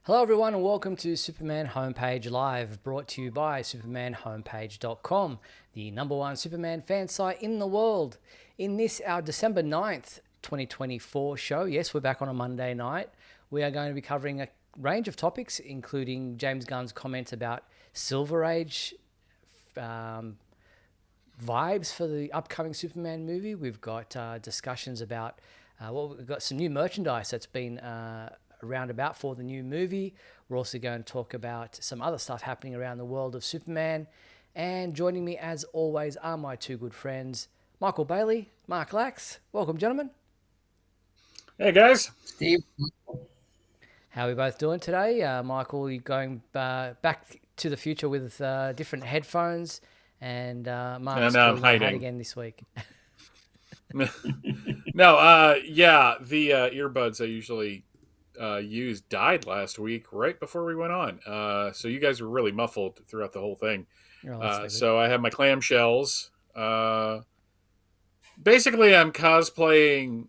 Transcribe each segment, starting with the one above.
Hello everyone and welcome to Superman Homepage Live, brought to you by supermanhomepage.com, the number one Superman fan site in the world. In this, our December 9th, 2024 show, yes, we're back on a Monday night, we are going to be covering a range of topics, including James Gunn's comments about Silver Age vibes for the upcoming Superman movie. We've got discussions about, we've got some new merchandise that's been around about for the new movie. We're also going to talk about some other stuff happening around the world of Superman. And joining me as always are my two good friends, Michael Bailey, Mark Lax. Welcome, gentlemen. Hey, guys. Steve. How are we both doing today? Michael, you going back to the future with different headphones, and Mark's I'm pulling my hat hiding. again this week. The earbuds I usually use died last week right before we went on. So you guys were really muffled throughout the whole thing. So I have my clamshells. Basically, I'm cosplaying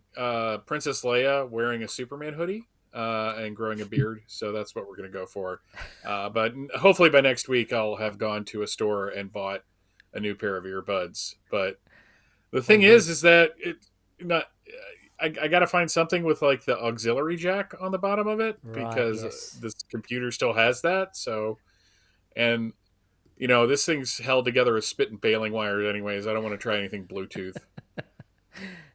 Princess Leia wearing a Superman hoodie and growing a beard. So that's what we're going to go for. But hopefully by next week, I'll have gone to a store and bought a new pair of earbuds. But the thing is that I got to find something with like the auxiliary jack on the bottom of it because this computer still has that. So, and this thing's held together with spit and baling wires anyways. I don't want to try anything Bluetooth.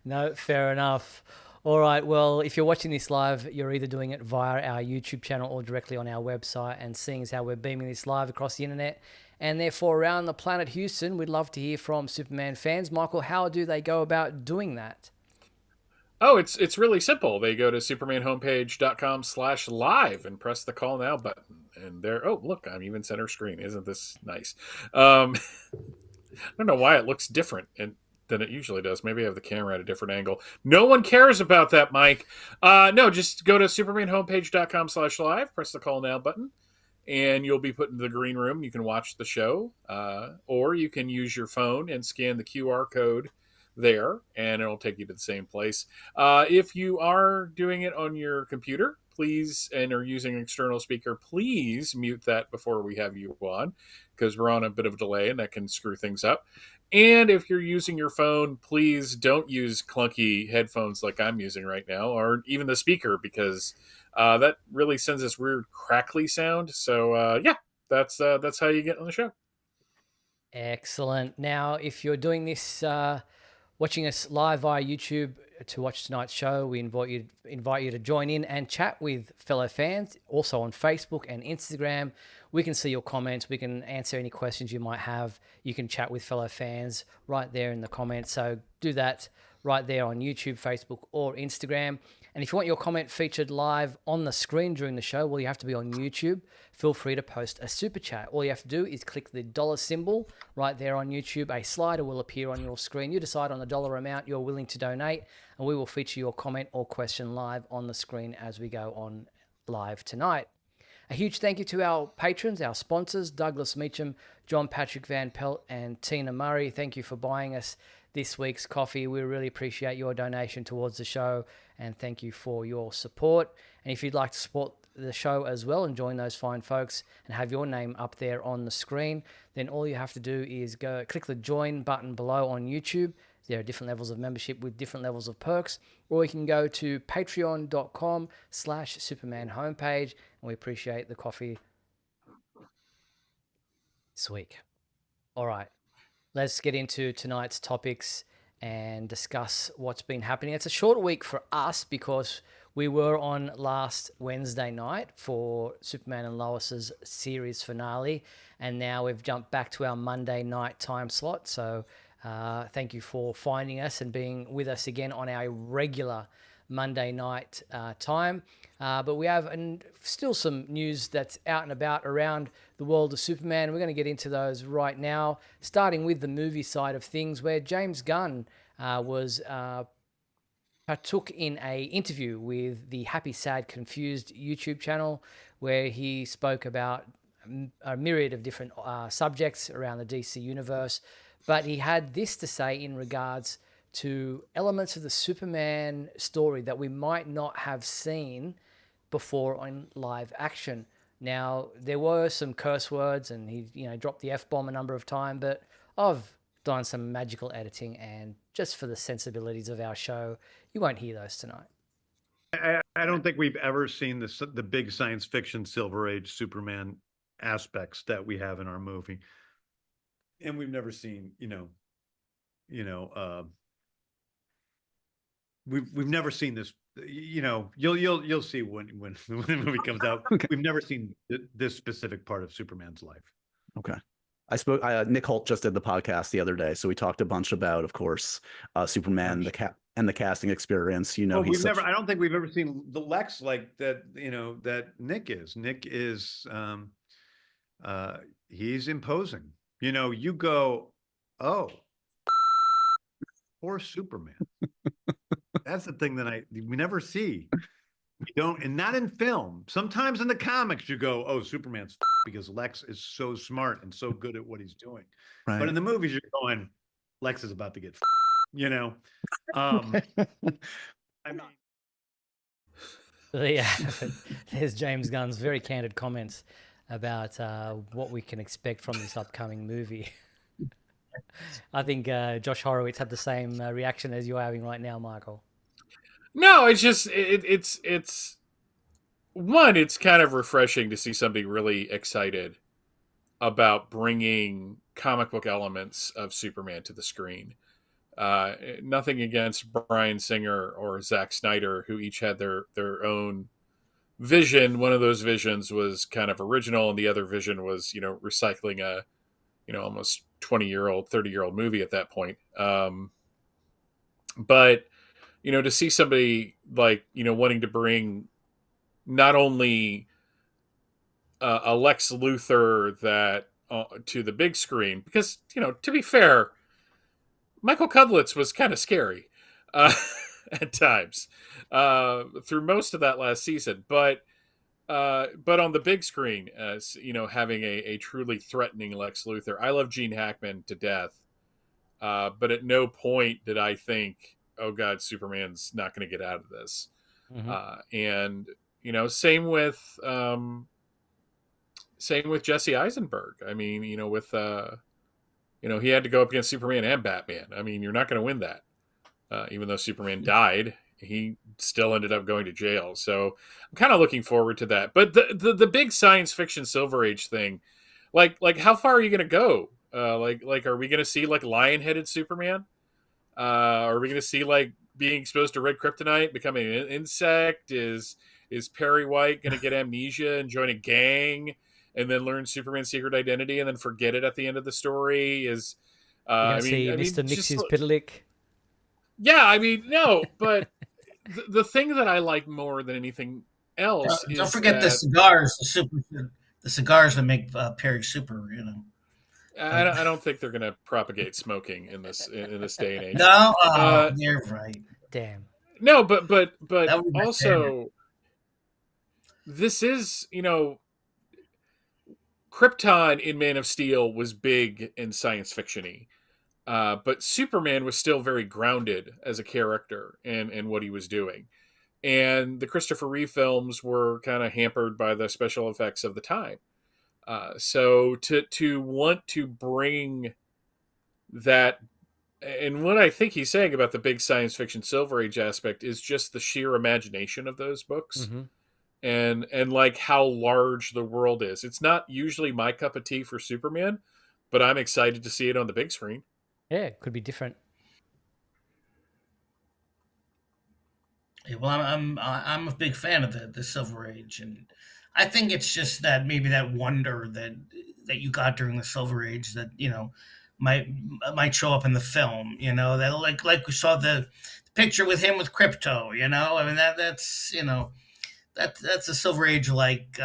No, fair enough. All right, well, if you're watching this live, you're either doing it via our YouTube channel or directly on our website, and seeing as how we're beaming this live across the internet and therefore around the planet Houston, we'd love to hear from Superman fans. Michael, how do they go about doing that? Oh, it's really simple. They go to supermanhomepage.com/live and press the call now button. And there, oh, look, I'm even center screen. Isn't this nice? I don't know why it looks different than it usually does. Maybe I have the camera at a different angle. No one cares about that, Mike. No, just go to supermanhomepage.com/live, press the call now button, and you'll be put into the green room. You can watch the show, or you can use your phone and scan the QR code there, and it'll take you to the same place. If you are doing it on your computer, please, and are using an external speaker, please mute that before we have you on, because we're on a bit of a delay and that can screw things up. And if you're using your phone, please don't use clunky headphones like I'm using right now, or even the speaker, because that really sends this weird crackly sound. So that's how you get on the show. Excellent. Now, if you're doing this, watching us live via YouTube to watch tonight's show, we invite you to join in and chat with fellow fans. Also on Facebook and Instagram, we can see your comments. We can answer any questions you might have. You can chat with fellow fans right there in the comments. So do that right there on YouTube, Facebook, or Instagram. And if you want your comment featured live on the screen during the show, well, you have to be on YouTube. Feel free to post a super chat. All you have to do is click the dollar symbol right there on YouTube. A slider will appear on your screen. You decide on the dollar amount you're willing to donate, and we will feature your comment or question live on the screen as we go on live tonight. A huge thank you to our patrons, our sponsors, Douglas Meacham, John Patrick Van Pelt, and Tina Murray. Thank you for buying us this week's coffee. We really appreciate your donation towards the show, and thank you for your support. And if you'd like to support the show as well and join those fine folks and have your name up there on the screen, then all you have to do is go click the join button below on YouTube. There are different levels of membership with different levels of perks, or you can go to patreon.com/Superman homepage, and we appreciate the coffee this week. All right, let's get into tonight's topics and discuss what's been happening. It's a short week for us because we were on last Wednesday night for Superman and Lois's series finale, and now we've jumped back to our Monday night time slot. So thank you for finding us and being with us again on our regular Monday night time. But we have still some news that's out and about around the world of Superman. We're going to get into those right now, starting with the movie side of things, where James Gunn partook in a interview with the Happy, Sad, Confused YouTube channel, where he spoke about a myriad of different subjects around the DC universe. But he had this to say in regards to elements of the Superman story that we might not have seen before on live action. Now there were some curse words, and he dropped the f bomb a number of times, but I've done some magical editing, and just for the sensibilities of our show, you won't hear those tonight. I don't think we've ever seen the big science fiction Silver Age Superman aspects that we have in our movie, and we've never seen you know we've never seen this. You'll see when when the movie comes out. Okay. We've never seen this specific part of Superman's life. Okay. I spoke. Nick Holt just did the podcast the other day, so we talked a bunch about, of course, Superman, and the casting experience. Well, he's I don't think we've ever seen the Lex like that. That Nick is. Nick is. He's imposing. You go, oh, poor Superman. That's the thing that we never see. We don't, and not in film. Sometimes in the comics, you go, "Oh, Superman's because Lex is so smart and so good at what he's doing." right. But in the movies, you're going, "Lex is about to get," I mean, Yeah, there's James Gunn's very candid comments about what we can expect from this upcoming movie. I think Josh Horowitz had the same reaction as you're having right now, Michael. No, it's just it's one. It's kind of refreshing to see somebody really excited about bringing comic book elements of Superman to the screen. Nothing against Bryan Singer or Zack Snyder, who each had their own vision. One of those visions was kind of original, and the other vision was recycling a almost 20-year-old, 30-year-old movie at that point. But to see somebody like wanting to bring not only a Lex Luthor that to the big screen, because to be fair, Michael Cudlitz was kind of scary at times through most of that last season, but on the big screen, as having a truly threatening Lex Luthor. I love Gene Hackman to death, but at no point did I think, oh God, Superman's not going to get out of this. Mm-hmm. And same with Jesse Eisenberg. I mean, with he had to go up against Superman and Batman. I mean, you're not going to win that. Even though Superman died, he still ended up going to jail. So I'm kind of looking forward to that. But the big science fiction Silver Age thing, like how far are you going to go? Like are we going to see like lion-headed Superman? Are we going to see like being exposed to red kryptonite, becoming an insect? Is Perry White going to get amnesia and join a gang, and then learn Superman's secret identity, and then forget it at the end of the story? Is We're going I to mean, see I Mr. mean, just Mix's Piddalik. yeah, I mean, no, but the thing that I like more than anything else Don't is forget the that cigars, the cigars that make Perry super. I don't think they're going to propagate smoking in this day and age. No, Uh, you're right. Damn. no, but That would be my favorite. also this is Krypton in Man of Steel was big and science fictiony. But Superman was still very grounded as a character and what he was doing. And the Christopher Reeve films were kind of hampered by the special effects of the time. So to want to bring that, and what I think he's saying about the big science fiction Silver Age aspect is just the sheer imagination of those books. Mm-hmm. And like how large the world is. It's not usually my cup of tea for Superman, but I'm excited to see it on the big screen. Yeah, it could be different. Yeah, well, I'm a big fan of the Silver Age, and I think it's just that maybe that wonder that you got during the Silver Age that might might show up in the film. That like we saw the picture with him with Crypto. I mean that's that's a Silver Age like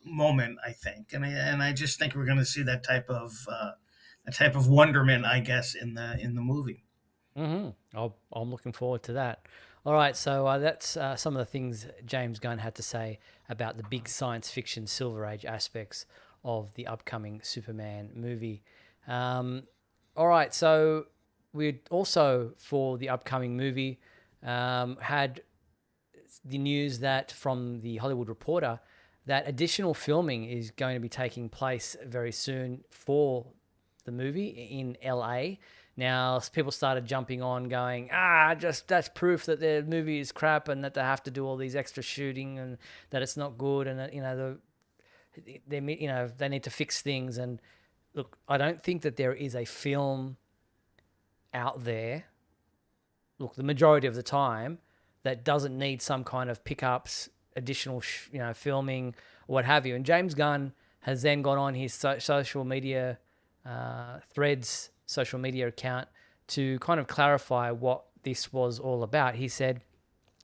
moment, I think, and I just think we're going to see that type of wonderment, I guess, in the movie. Mm-hmm. I'm looking forward to that. All right, so that's some of the things James Gunn had to say about the big science fiction Silver Age aspects of the upcoming Superman movie. All right, so we also, for the upcoming movie, had the news that from the Hollywood Reporter that additional filming is going to be taking place very soon for the movie in LA. Now, people started jumping on, going, just that's proof that the movie is crap and that they have to do all these extra shooting and that it's not good and that they need to fix things. And look, I don't think that there is a film out there. Look, the majority of the time, that doesn't need some kind of pickups, additional, filming, what have you. And James Gunn has then gone on his social media Threads social media account to kind of clarify what this was all about. He said,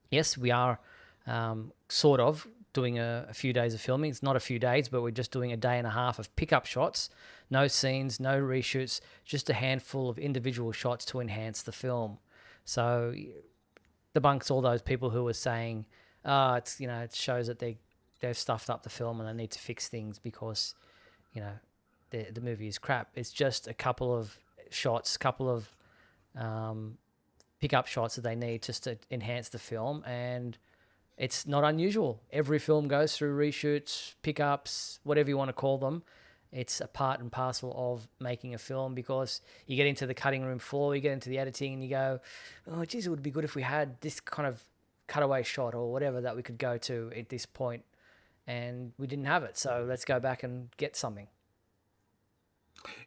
yes, we are sort of doing a few days of filming. It's not a few days, but we're just doing a day and a half of pickup shots. No scenes, no reshoots, just a handful of individual shots to enhance the film. So debunks all those people who were saying, it shows that they've stuffed up the film and they need to fix things because, the movie is crap. It's just a couple of shots, couple of pickup shots that they need just to enhance the film, and it's not unusual. Every film goes through reshoots, pickups, whatever you want to call them. It's a part and parcel of making a film because you get into the cutting room floor, you get into the editing, and you go, oh, geez, it would be good if we had this kind of cutaway shot or whatever that we could go to at this point, and we didn't have it. So let's go back and get something.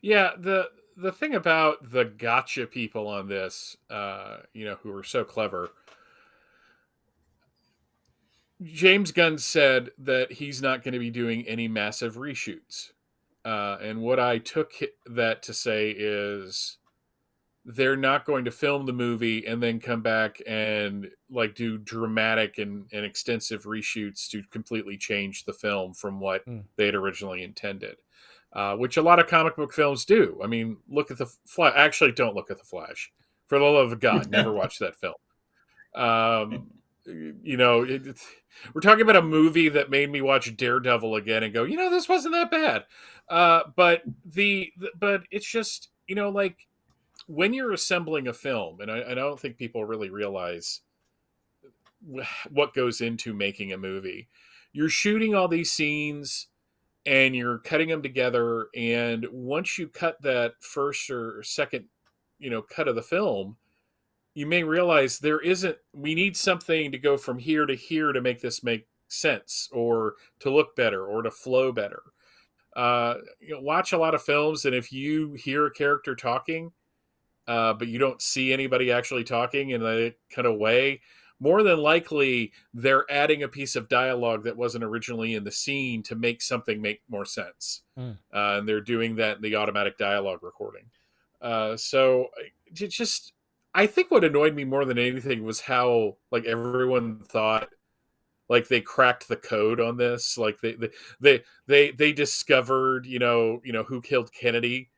Yeah, the thing about the gotcha people on this, who are so clever. James Gunn said that he's not going to be doing any massive reshoots. And what I took that to say is they're not going to film the movie and then come back and do dramatic and extensive reshoots to completely change the film from what they had originally intended. Which a lot of comic book films do. I mean, look at the Flash. Actually, don't look at the Flash. For the love of God, never watch that film. We're talking about a movie that made me watch Daredevil again and go, this wasn't that bad. But it's just, when you're assembling a film, and I don't think people really realize what goes into making a movie. You're shooting all these scenes and you're cutting them together. And once you cut that first or second, cut of the film, you may realize we need something to go from here to here to make this make sense or to look better or to flow better. Watch a lot of films, and if you hear a character talking, but you don't see anybody actually talking in that kind of way, more than likely they're adding a piece of dialogue that wasn't originally in the scene to make something make more sense. And they're doing that in the automatic dialogue recording. So it just, I think what annoyed me more than anything was how everyone thought they cracked the code on this. They discovered, who killed Kennedy,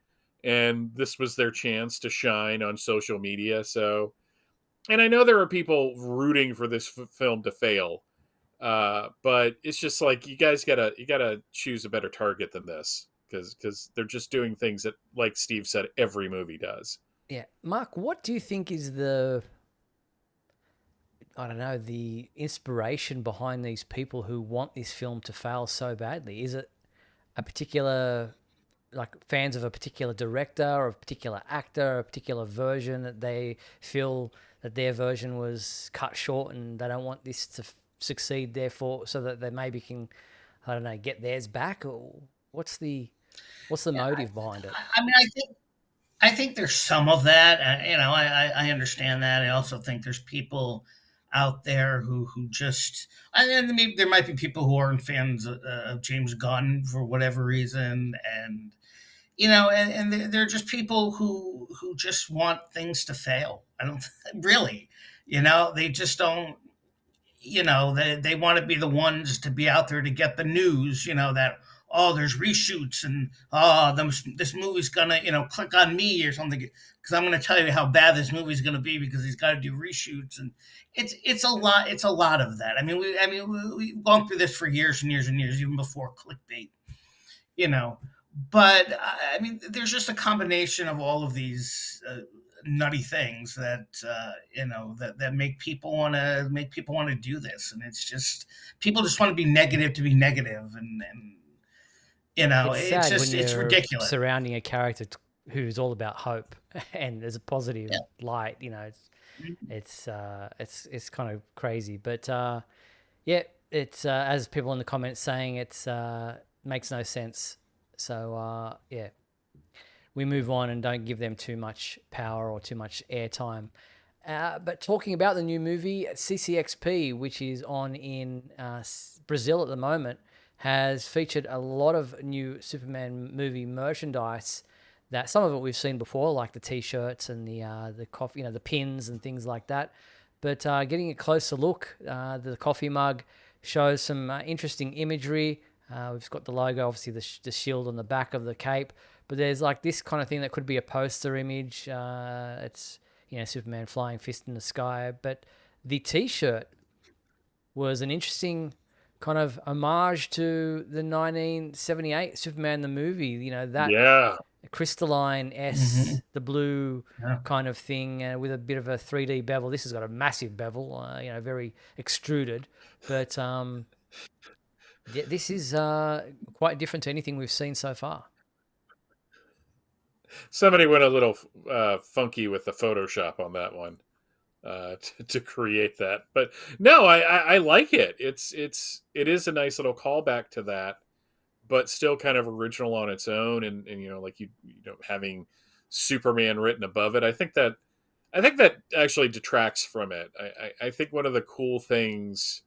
and this was their chance to shine on social media. So, and I know there are people rooting for this film to fail, but it's just you guys gotta choose a better target than this because they're just doing things that, like Steve said, every movie does. Yeah, Mark, what do you think is the inspiration behind these people who want this film to fail so badly? Is it a particular, fans of a particular director or a particular actor, or a particular version that they feel that their version was cut short and they don't want this to succeed, therefore, so that they maybe can, get theirs back? Or what's the motive behind it? I mean, I think there's some of that. I understand that. I also think there's people out there who just, and maybe there might be people who aren't fans of James Gunn for whatever reason, and and they're just people who just want things to fail. I don't really, they just don't. They want to be the ones to be out there to get the news. That, oh, there's reshoots and this movie's gonna click on me or something because I'm gonna tell you how bad this movie's gonna be because he's got to do reshoots, and it's a lot of that. I mean we've gone through this for years and years and years, even before clickbait, But I mean there's just a combination of all of these nutty things that that make people want to do this, and it's just people just want to be negative, and It's it's sad when just it's you're ridiculous. surrounding a character who's all about hope and there's a positive Yeah. light. It's kind of crazy, but yeah, it's as people in the comments saying, it's makes no sense. So yeah, we move on and don't give them too much power or too much airtime. But talking about the new movie, CCXP, which is on in Brazil at the moment, has featured a lot of new Superman movie merchandise. That some of it we've seen before, like the T-shirts and the coffee, the pins and things like that. But getting a closer look, the coffee mug shows some interesting imagery. We've got the logo, obviously the shield on the back of the cape. But there's like this kind of thing that could be a poster image. It's Superman flying fist in the sky. But the T-shirt was an interesting kind of homage to the 1978 Superman the movie. That Yeah. crystalline S, the blue Yeah. kind of thing with a bit of a 3D bevel. This has got a massive bevel, very extruded. But yeah, this is quite different to anything we've seen so far. Somebody went a little funky with the Photoshop on that one to create that, but no, I like it. It is a nice little callback to that, but still kind of original on its own, and like having Superman written above it. I think that actually detracts from it. I think one of the cool things,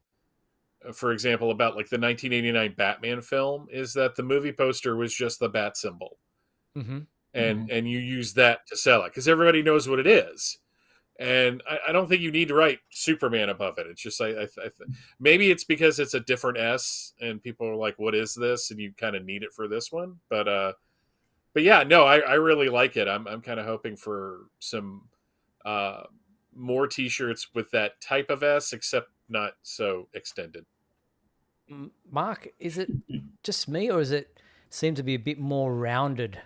for example, about like the 1989 Batman film is that the movie poster was just the bat symbol. Mm-hmm. And you use that to sell it because everybody knows what it is. And I don't think you need to write Superman above it. It's just maybe it's because it's a different S and people are like, what is this? And you kind of need it for this one. But yeah, no, I really like it. I'm kind of hoping for some more T-shirts with that type of S, except not so extended. Mark, is it just me, or does it seem to be a bit more rounded?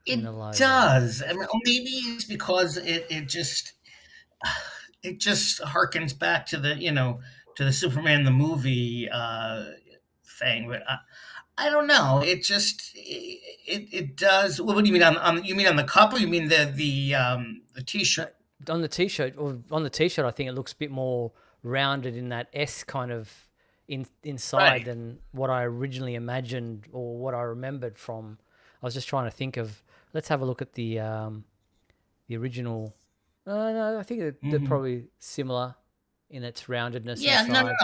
It the logo? does. I mean, maybe it's because it just harkens back to the Superman the movie thing, but I don't know. It does. What do you mean on you mean on the cup, or you mean the T-shirt? On the T-shirt, I think it looks a bit more rounded in that S kind of inside Right. than what I originally imagined or what I remembered from. I was just trying to think of. Let's have a look at the original. No, I think they're probably similar in its roundedness. Yeah, inside. no.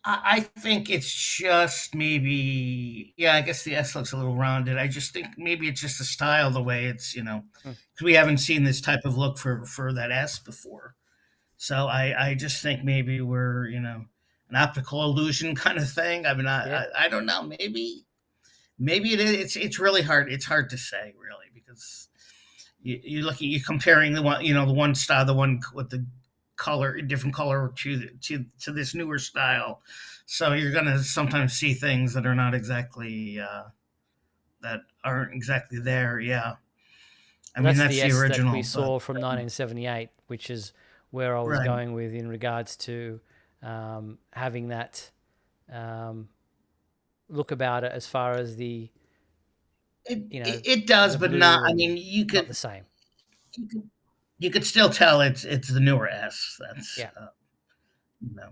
I think it's just maybe, yeah, I guess the S looks a little rounded. I just think maybe it's just the style, the way it's, because we haven't seen this type of look for that S before. So I just think maybe we're, an optical illusion kind of thing. I mean, I don't know. Maybe it is. It's really hard. It's hard to say, really, because you're comparing the one, the one style, the one with the different color to this newer style. So you're going to sometimes see things that are not exactly that aren't exactly there. Yeah. I mean, that's the S original that we saw from 1978, which is where I was Right. going with in regards to having that look about it as far as the it does, the but blue not. I and mean, not the same. you could still tell it's the newer S. That's Yeah. no.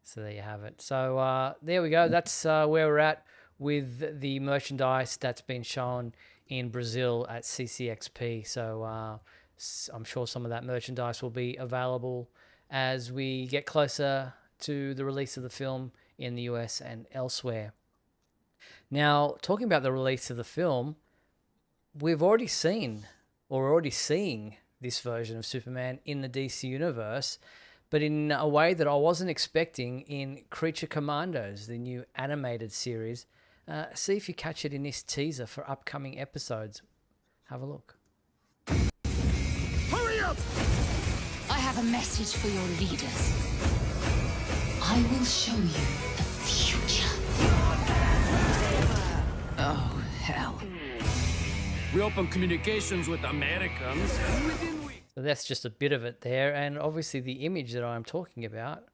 So there you have it. So there we go. That's where we're at with the merchandise that's been shown in Brazil at CCXP. So I'm sure some of that merchandise will be available as we get closer to the release of the film in the US and elsewhere. Now, talking about the release of the film, we're already seeing this version of Superman in the DC universe, but in a way that I wasn't expecting in Creature Commandos, the new animated series. See if you catch it in this teaser for upcoming episodes. Have a look. Hurry up! I have a message for your leaders. I will show you the future. Oh, hell. We opened communications with Americans, and within weeks. So that's just a bit of it there. And obviously the image that I'm talking about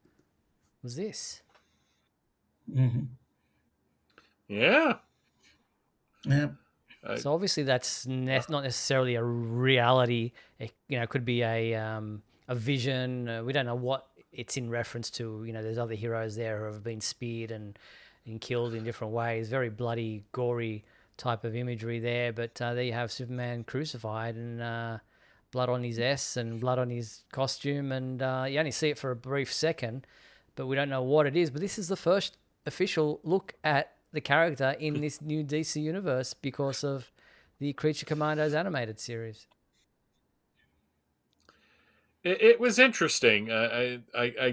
was this. Mm-hmm. Yeah. Yeah. So obviously that's not necessarily a reality. It, could be a vision. We don't know what it's in reference to. There's other heroes there who have been speared and killed in different ways. Very bloody, gory type of imagery there. But there you have Superman crucified and blood on his S and blood on his costume. And you only see it for a brief second, but we don't know what it is. But this is the first official look at the character in this new DC universe because of the Creature Commandos animated series. It was interesting. I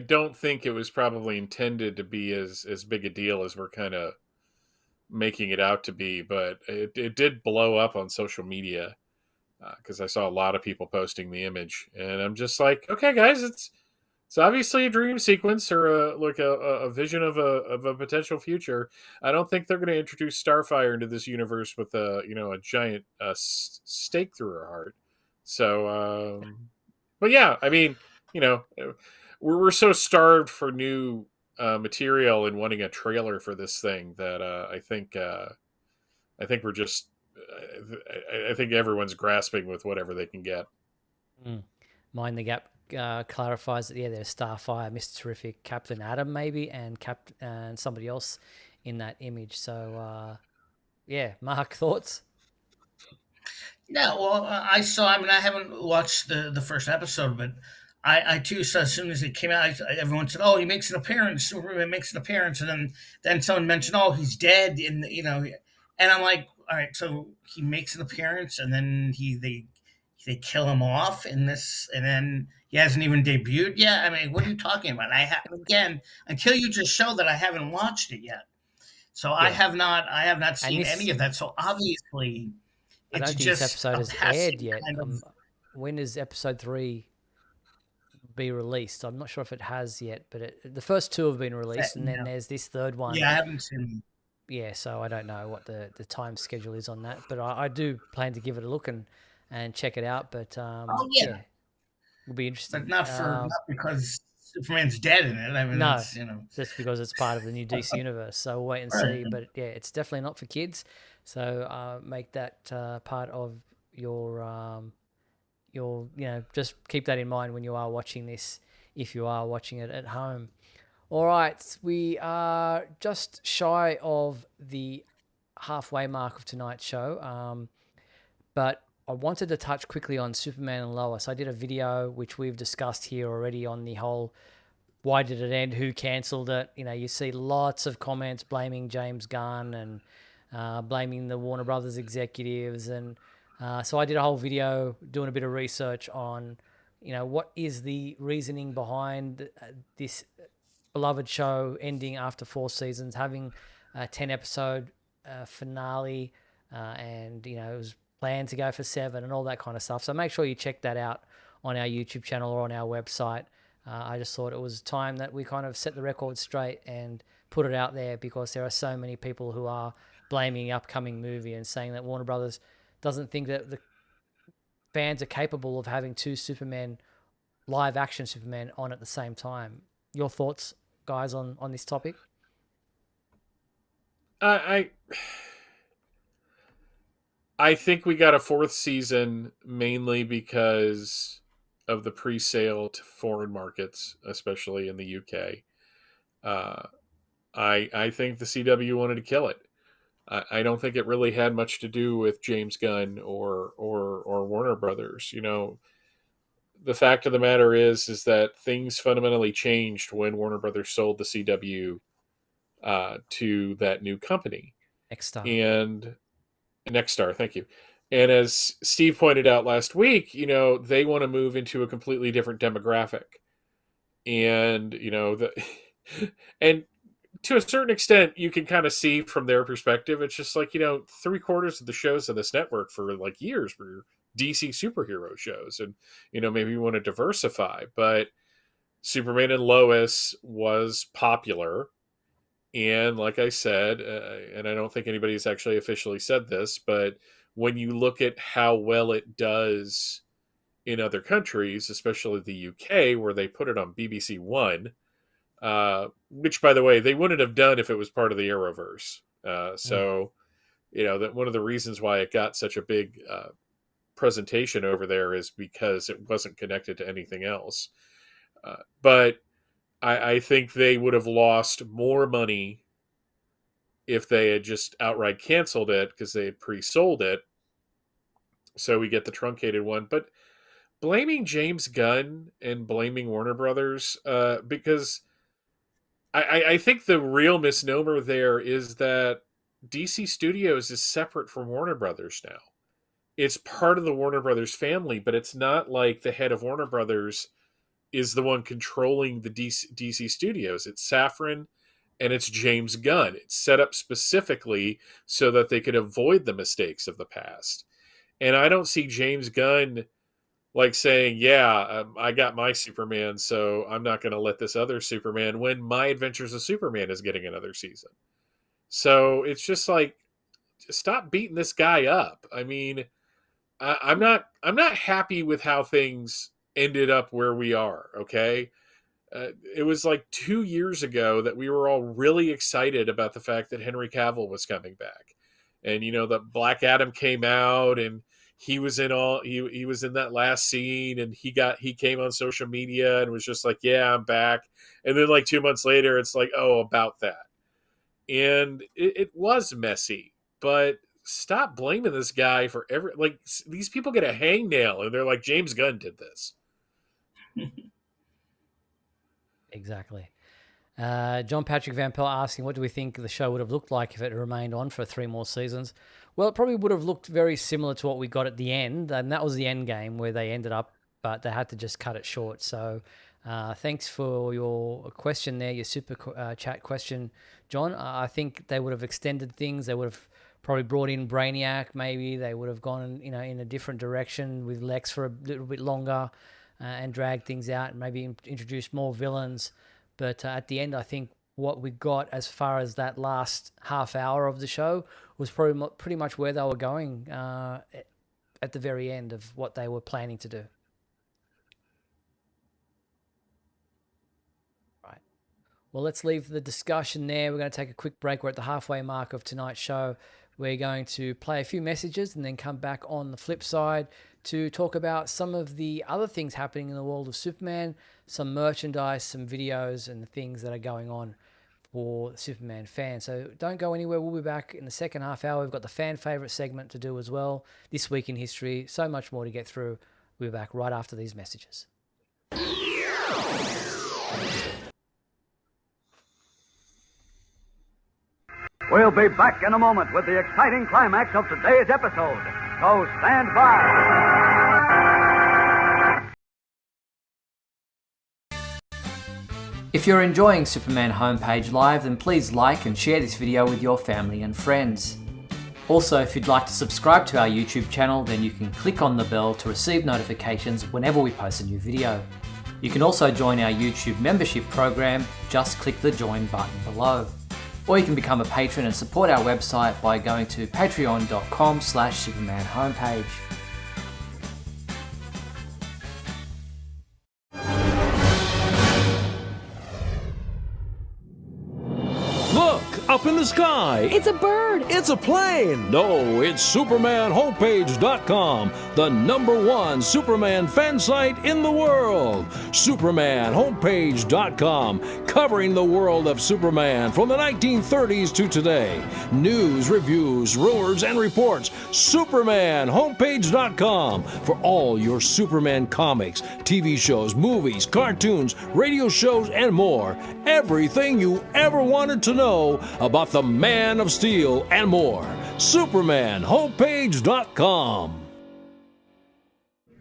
don't think it was probably intended to be as big a deal as we're kind of making it out to be, but it did blow up on social media because I saw a lot of people posting the image, and I'm just like, okay, guys, it's obviously a dream sequence or a vision of a potential future. I don't think they're going to introduce Starfire into this universe with a giant stake through her heart. So, but yeah, I mean, we're so starved for new material and wanting a trailer for this thing that I think we're just I think everyone's grasping with whatever they can get. Mind the Gap clarifies that there's Starfire, Mr. Terrific, Captain Atom maybe, and and somebody else in that image. So Mark, thoughts? Yeah, well, I saw. I mean, I haven't watched the first episode, but I too saw as soon as it came out, everyone said, "Oh, he makes an appearance. Superman makes an appearance," and then someone mentioned, "Oh, he's dead," and I'm like, "All right, so he makes an appearance, and then they kill him off in this, and then he hasn't even debuted yet. I mean, what are you talking about? Again, until you just show that I haven't watched it yet, so I have not seen any of that. So obviously." I don't It's think this just episode a has passing aired yet. kind of- When does episode 3 be released? I'm not sure if it has yet, but the first 2 have been released, and then there's this third one. Yeah, I haven't seen. Yeah, so I don't know what the time schedule is on that, but I do plan to give it a look and check it out. But it'll be interesting. But not because Superman's dead in it. I mean, no, it's, just because it's part of the new DC universe. So we'll wait and see. But yeah, it's definitely not for kids. So make that part of your just keep that in mind when you are watching this, if you are watching it at home. All right, we are just shy of the halfway mark of tonight's show, but I wanted to touch quickly on Superman and Lois. I did a video which we've discussed here already on the whole why did it end, who cancelled it. You see lots of comments blaming James Gunn and blaming the Warner Brothers executives, and so I did a whole video doing a bit of research on what is the reasoning behind this beloved show ending after 4 seasons, having a 10 episode finale, and it was planned to go for 7 and all that kind of stuff. So make sure you check that out on our YouTube channel or on our website. I just thought it was time that we kind of set the record straight and put it out there, because there are so many people who are blaming the upcoming movie and saying that Warner Brothers doesn't think that the fans are capable of having 2 Superman, live action Superman, on at the same time. Your thoughts, guys, on this topic? I think we got a 4th season mainly because of the pre-sale to foreign markets, especially in the UK. I think the CW wanted to kill it. I don't think it really had much to do with James Gunn or Warner Brothers. The fact of the matter is that things fundamentally changed when Warner Brothers sold the CW to that new company. Nexstar, thank you. And as Steve pointed out last week, they want to move into a completely different demographic. And, and to a certain extent, you can kind of see from their perspective, it's just like, 3/4 of the shows on this network for like years were DC superhero shows. And, maybe you want to diversify, but Superman and Lois was popular. And like I said, and I don't think anybody's actually officially said this, but when you look at how well it does in other countries, especially the UK, where they put it on BBC One, which, by the way, they wouldn't have done if it was part of the Arrowverse. So, that one of the reasons why it got such a big presentation over there is because it wasn't connected to anything else. But I think they would have lost more money if they had just outright canceled it because they had pre-sold it. So we get the truncated one. But blaming James Gunn and blaming Warner Brothers, because I think the real misnomer there is that DC Studios is separate from Warner Brothers now. It's part of the Warner Brothers family, but it's not like the head of Warner Brothers is the one controlling the DC Studios. It's Safran and it's James Gunn. It's set up specifically so that they could avoid the mistakes of the past. And I don't see James Gunn like saying, I got my Superman, so I'm not going to let this other Superman, when My Adventures of Superman is getting another season. So it's just like, stop beating this guy up. I mean, I'm not happy with how things ended up where we are. Okay. It was like 2 years ago that we were all really excited about the fact that Henry Cavill was coming back. And, the Black Adam came out and he was in he was in that last scene, and he came on social media and was just like, yeah, I'm back. And then like 2 months later, it's like, oh, about that. And it was messy, but stop blaming this guy for these people get a hangnail and they're like, James Gunn did this. Exactly. John Patrick Van Pelt asking, what do we think the show would have looked like if it remained on for 3 more seasons? Well, it probably would have looked very similar to what we got at the end, and that was the end game where they ended up, but they had to just cut it short. So thanks for your question there, your super chat question, John. I think they would have extended things. They would have probably brought in Brainiac, maybe. They would have gone in a different direction with Lex for a little bit longer and dragged things out and maybe introduced more villains. But at the end, I think what we got as far as that last half hour of the show was probably pretty much where they were going at the very end of what they were planning to do. Right. Well, let's leave the discussion there. We're going to take a quick break. We're at the halfway mark of tonight's show. We're going to play a few messages and then come back on the flip side to talk about some of the other things happening in the world of Superman, some merchandise, some videos, and the things that are going on for Superman fans. So don't go anywhere. We'll be back in the second half hour. We've got the fan favorite segment to do as well. This Week in History. So much more to get through. We'll be back right after these messages. We'll be back in a moment with the exciting climax of today's episode. So stand by. If you're enjoying Superman Homepage Live, then please like and share this video with your family and friends. Also, if you'd like to subscribe to our YouTube channel, then you can click on the bell to receive notifications whenever we post a new video. You can also join our YouTube membership program. Just click the join button below. Or you can become a patron and support our website by going to patreon.com/Superman Homepage. Look, up in the sky. It's a bird. It's a plane. No, it's SupermanHomepage.com, the #1 Superman fan site in the world. SupermanHomepage.com, covering the world of Superman from the 1930s to today. News, reviews, rumors, and reports. SupermanHomepage.com for all your Superman comics, TV shows, movies, cartoons, radio shows, and more. Everything you ever wanted to know about the Man of Steel and more. SupermanHomepage.com.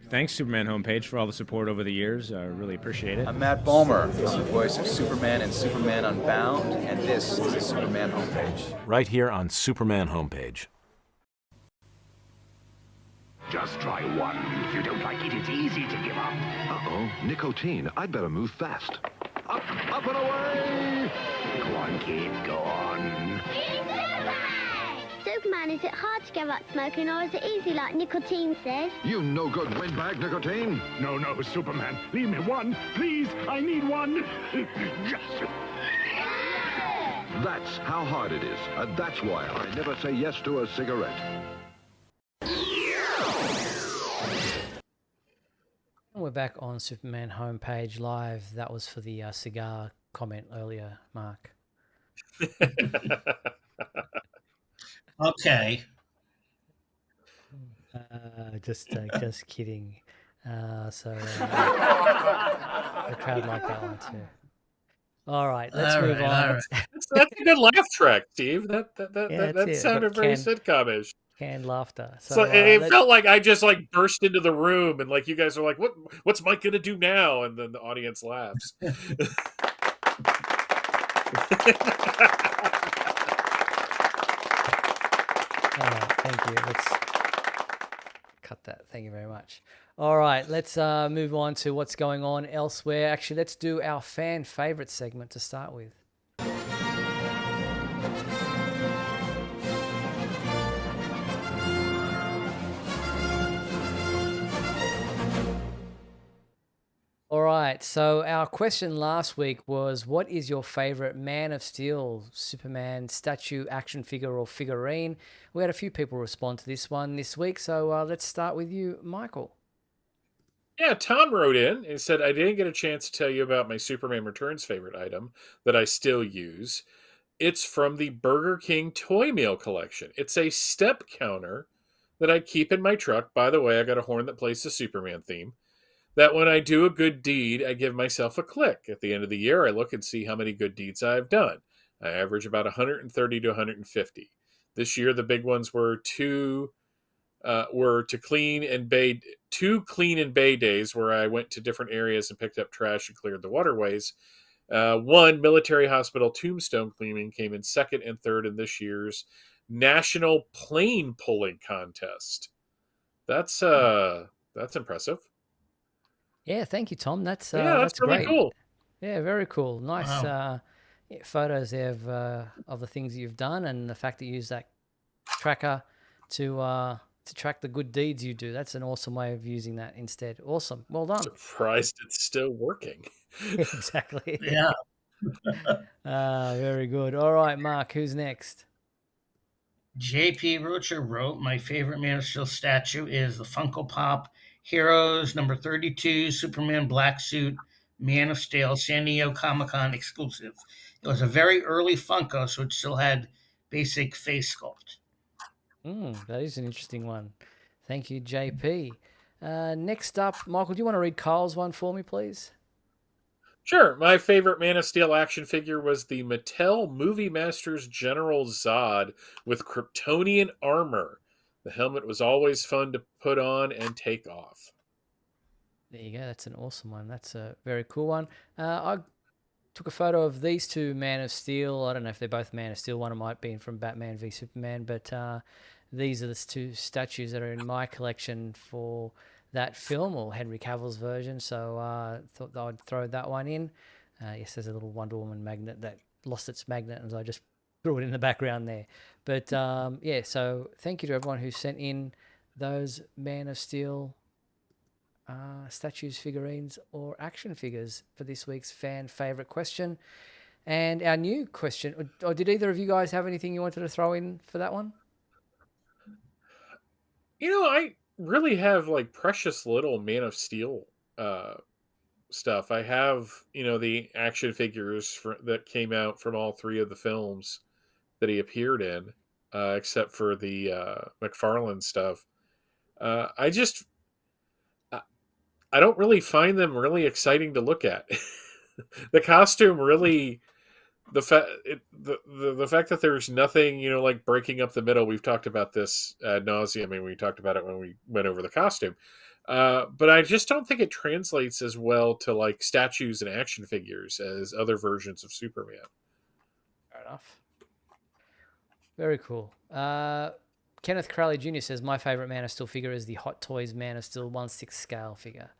Thanks, Superman Homepage, for all the support over the years. I really appreciate it. I'm Matt Bomer. I'm the voice of Superman in Superman Unbound, and this is the Superman Homepage. Right here on Superman Homepage. Just try one. If you don't like it, it's easy to give up. Uh-oh, nicotine. I'd better move fast. Up and away! Go on, kid. Go on. Superman, is it hard to give up smoking or is it easy like nicotine says? You no good windbag, nicotine. No, Superman. Leave me one. Please, I need one. Yes. That's how hard it is. And that's why I never say yes to a cigarette. We're back on Superman homepage live. That was for the cigar comment earlier, Mark. Okay. Just kidding. The crowd liked that one too. All right, let's move on. Right. That's a good laugh track, Steve. That sounded very sitcom-ish. Canned laughter. So it felt like I just like burst into the room and like you guys are like, what's Mike gonna do now? And then the audience laughs. Thank you. Let's cut that. Thank you very much. All right, let's move on to what's going on elsewhere. Actually, let's do our fan favorite segment to start with. All right, so our question last week was, what is your favorite Man of Steel, Superman statue, action figure, or figurine? We had a few people respond to this one this week, so let's start with you, Michael. Yeah, Tom wrote in and said, I didn't get a chance to tell you about my Superman Returns favorite item that I still use. It's from the Burger King Toy Meal collection. It's a step counter that I keep in my truck. By the way, I got a horn that plays the Superman theme. That when I do a good deed, I give myself a click. At the end of the year, I look and see how many good deeds I've done. I average about 130 to 150. This year, the big ones were two clean and bay days where I went to different areas and picked up trash and cleared the waterways. One military hospital tombstone cleaning came in second and third in this year's National Plane Pulling Contest. That's impressive. Yeah, thank you, Tom. That's really great. Cool. Yeah, very cool. Nice photos there of the things you've done and the fact that you use that tracker to track the good deeds you do. That's an awesome way of using that instead. Awesome. Well done. Surprised it's still working. Exactly. Yeah. Very good. All right, Mark, who's next? JP Rocher wrote, my favorite Man of Steel statue is the Funko Pop Heroes number 32 Superman Black Suit Man of Steel San Diego Comic-Con exclusive. It was a very early Funko, so it still had basic face sculpt. That is an interesting one. Thank you, JP. Next up, Michael, do you want to read Kyle's one for me, please? Sure. My favorite Man of Steel action figure was the Mattel Movie Masters General Zod with Kryptonian armor. The helmet was always fun to put on and take off. There you go. That's an awesome one. That's a very cool one. I took a photo of these two Man of Steel. I don't know if they're both Man of Steel. One might be from Batman v Superman, but these are the two statues that are in my collection for that film, or Henry Cavill's version. So thought I'd throw that one in. Yes, there's a little Wonder Woman magnet that lost its magnet, and so I just threw it in the background there. But yeah, so thank you to everyone who sent in those Man of Steel statues, figurines, or action figures for this week's fan favorite question. And our new question, or did either of you guys have anything you wanted to throw in for that one? I really have like precious little Man of Steel stuff. I have, the action figures that came out from all three of the films that he appeared in, except for the McFarlane stuff. I don't really find them really exciting to look at. The costume really, the fact that there's nothing, like breaking up the middle. We've talked about this ad nauseum. I mean, we talked about it when we went over the costume. But I just don't think it translates as well to like statues and action figures as other versions of Superman. Fair enough. Very cool. Kenneth Crowley Jr. says, my favorite Man of Steel figure is the Hot Toys Man of Steel 1/6 scale figure.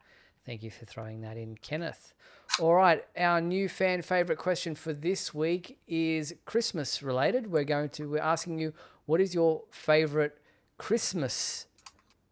Thank you for throwing that in, Kenneth. All right, our new fan favorite question for this week is Christmas related. We're asking you, what is your favorite Christmas?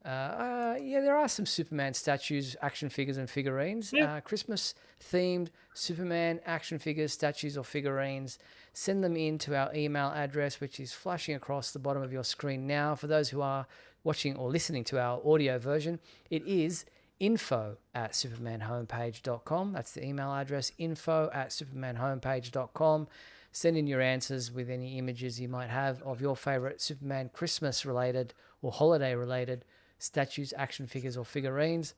There are some Superman statues, action figures, and figurines. Yeah. Christmas themed Superman action figures, statues, or figurines. Send them in to our email address, which is flashing across the bottom of your screen now. For those who are watching or listening to our audio version, it is info@supermanhomepage.com. That's the email address, info@supermanhomepage.com. Send in your answers with any images you might have of your favorite Superman Christmas related or holiday related statues, action figures, or figurines,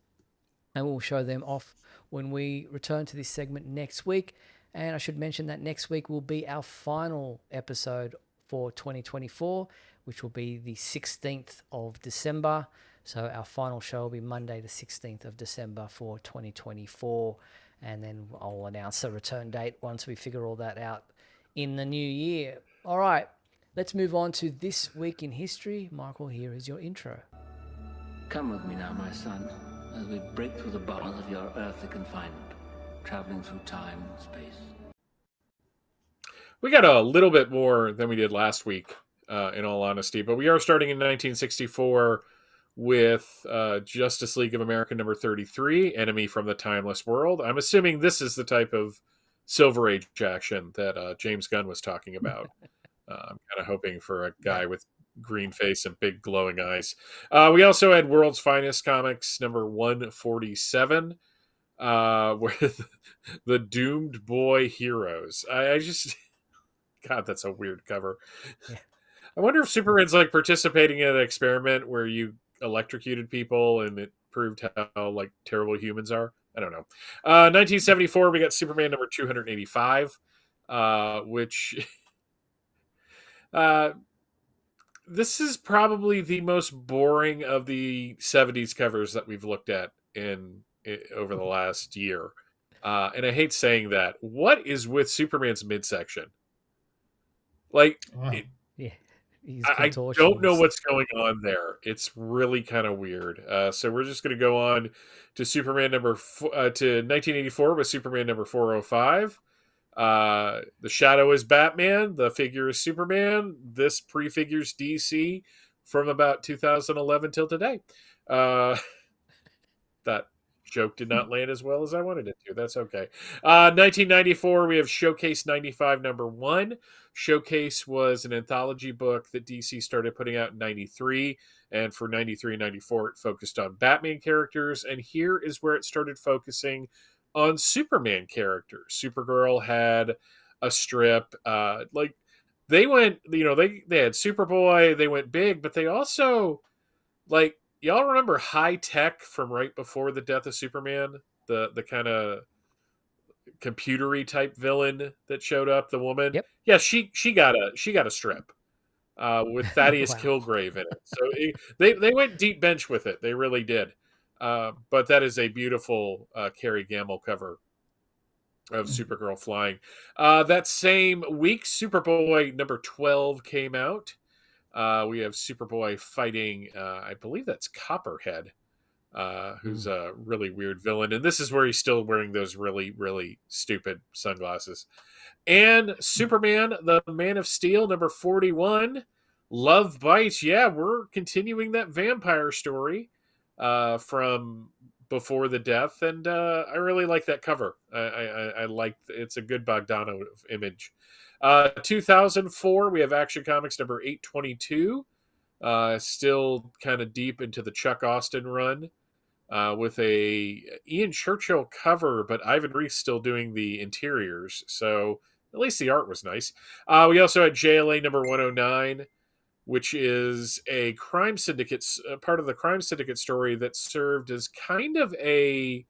and we'll show them off when we return to this segment next week. And I should mention that next week will be our final episode for 2024, which will be the 16th of December. So our final show will be Monday, the 16th of December for 2024. And then I'll announce the return date once we figure all that out in the new year. All right, let's move on to This Week in History. Michael, here is your intro. Come with me now, my son, as we break through the bars of your earthly confinement, traveling through time and space. We got a little bit more than we did last week, in all honesty, but we are starting in 1964 with Justice League of America number 33, Enemy from the Timeless World. I'm assuming this is the type of Silver Age action that James Gunn was talking about. I'm kind of hoping for a guy with green face and big glowing eyes. We also had World's Finest Comics number 147 with the Doomed Boy Heroes. I just... God, that's a weird cover. Yeah. I wonder if Superman's like participating in an experiment where you electrocuted people and it proved how like terrible humans are. I don't know. 1974, we got Superman number 285, which this is probably the most boring of the 70s covers that we've looked at over the last year. And I hate saying that. What is with Superman's midsection? Like, I don't know what's going on there. It's really kind of weird. So we're just going to go on to Superman to 1984 with Superman number 405. The shadow is Batman. The figure is Superman. This prefigures DC from about 2011 till today. That joke did not land as well as I wanted it to. That's okay. 1994, we have Showcase 95 number 1. Showcase was an anthology book that DC started putting out in 93. And for 93 and 94, it focused on Batman characters. And here is where it started focusing on Superman characters. Supergirl had a strip. They went, they had Superboy. They went big, but they also, y'all remember High Tech from right before the death of Superman? The kind of computery type villain that showed up, the woman. Yep. Yeah, she got a strip with Thaddeus Wow. Kilgrave in it. So they went deep bench with it. They really did. But that is a beautiful Carrie Gamble cover of Supergirl flying. That same week, Superboy number 12 came out. We have Superboy fighting, I believe that's Copperhead, who's a really weird villain. And this is where he's still wearing those really, really stupid sunglasses. And Superman, the Man of Steel, number 41, Love Bites. Yeah, we're continuing that vampire story from before the death. And I really like that cover. I like it's a good Bogdanov image. 2004, we have Action Comics number 822, still kind of deep into the Chuck Austin run, with a Ian Churchill cover, but Ivan Reis still doing the interiors, so at least the art was nice. We also had JLA number 109, which is a crime syndicate, part of the crime syndicate story that served as kind of a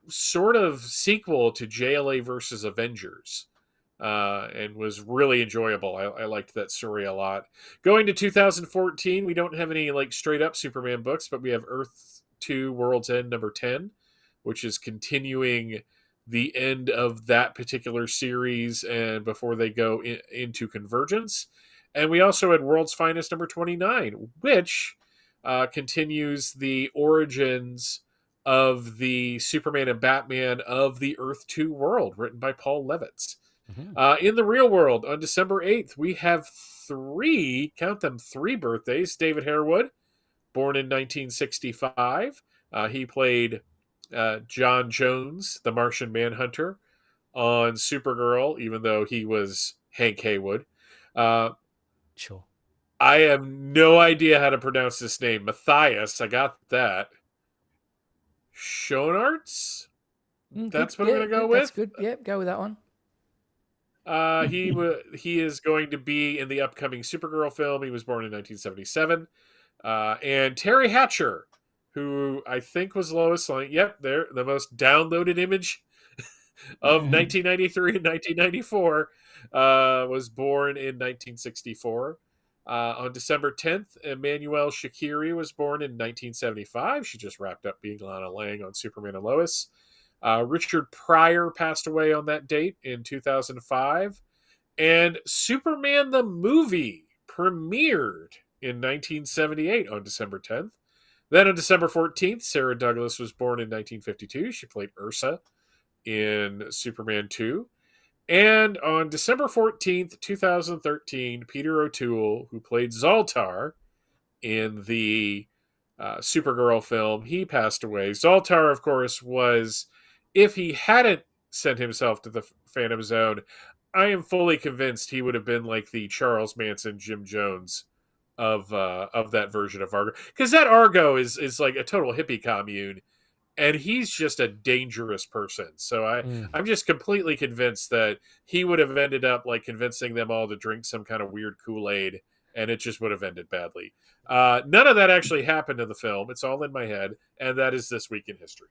sort of sequel to JLA versus Avengers. And was really enjoyable. I liked that story a lot. Going to 2014, we don't have any straight up Superman books, but we have Earth 2 World's End number 10, which is continuing the end of that particular series and before they go into Convergence. And we also had World's Finest number 29, which continues the origins of the Superman and Batman of the Earth 2 world, written by Paul Levitz. In the real world, on December 8th, we have three birthdays. David Harewood, born in 1965. He played John Jones, the Martian Manhunter, on Supergirl, even though he was Hank Haywood. Sure. I have no idea how to pronounce this name. Matthias, I got that. Schoenarts? That's what I'm going to go with? That's good. Yep, go with that one. He is going to be in the upcoming Supergirl film. He was born in 1977. And Terry Hatcher, who I think was Lois Lane. Yep, they're the most downloaded image of 1993 and 1994. Was born in 1964. On December 10th, Emmanuelle Shakiri was born in 1975. She just wrapped up being Lana Lang on Superman and Lois. Richard Pryor passed away on that date in 2005. And Superman the movie premiered in 1978 on December 10th. Then on December 14th, Sarah Douglas was born in 1952. She played Ursa in Superman 2. And on December 14th, 2013, Peter O'Toole, who played Zoltar in the Supergirl film, he passed away. Zoltar, of course, was, if he hadn't sent himself to the Phantom Zone, I am fully convinced he would have been like the Charles Manson, Jim Jones of that version of Argo. Because that Argo is like a total hippie commune, and he's just a dangerous person. So I'm just completely convinced that he would have ended up like convincing them all to drink some kind of weird Kool-Aid, and it just would have ended badly. None of that actually happened in the film. It's all in my head, and that is This Week in History.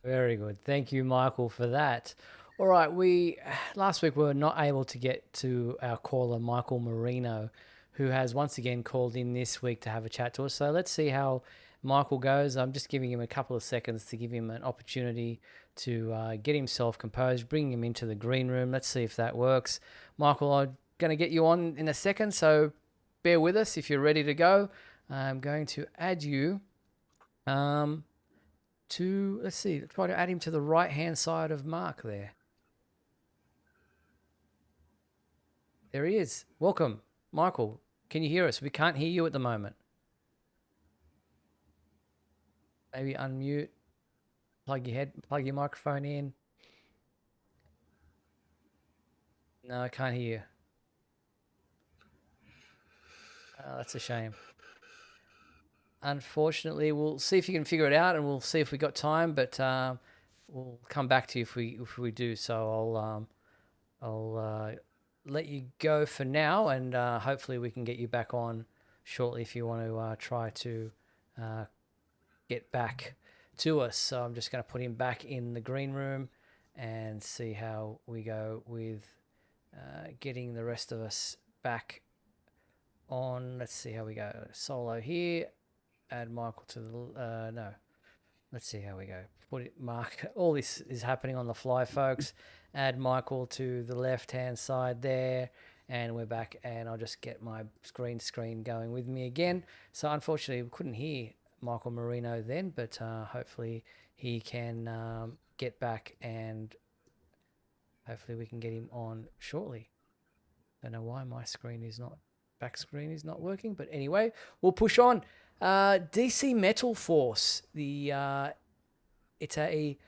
Very good. Thank you, Michael, for that. All right, last week we were not able to get to our caller, Michael Marino, who has once again called in this week to have a chat to us. So let's see how Michael goes. I'm just giving him a couple of seconds to give him an opportunity to get himself composed, bring him into the green room. Let's see if that works. Michael, I'm going to get you on in a second, so bear with us if you're ready to go. I'm going to add you let's try to add him to the right-hand side of Mark there. There he is. Welcome, Michael. Can you hear us? We can't hear you at the moment. Maybe unmute, plug your microphone in. No, I can't hear you. Oh, that's a shame. Unfortunately, we'll see if you can figure it out, and we'll see if we got time. But we'll come back to you if we do. So I'll let you go for now, and hopefully we can get you back on shortly if you want to try to get back to us. So I'm just going to put him back in the green room and see how we go with getting the rest of us back on. Let's see how we go. Solo here. Add Michael to the no. Let's see how we go. Put it, Mark. All this is happening on the fly, folks. Add Michael to the left-hand side there, and we're back. And I'll just get my screen going with me again. So unfortunately, we couldn't hear Michael Marino then, but hopefully he can get back, and hopefully we can get him on shortly. Don't know why my back screen is not working, but anyway, we'll push on. DC Metal Force, it's a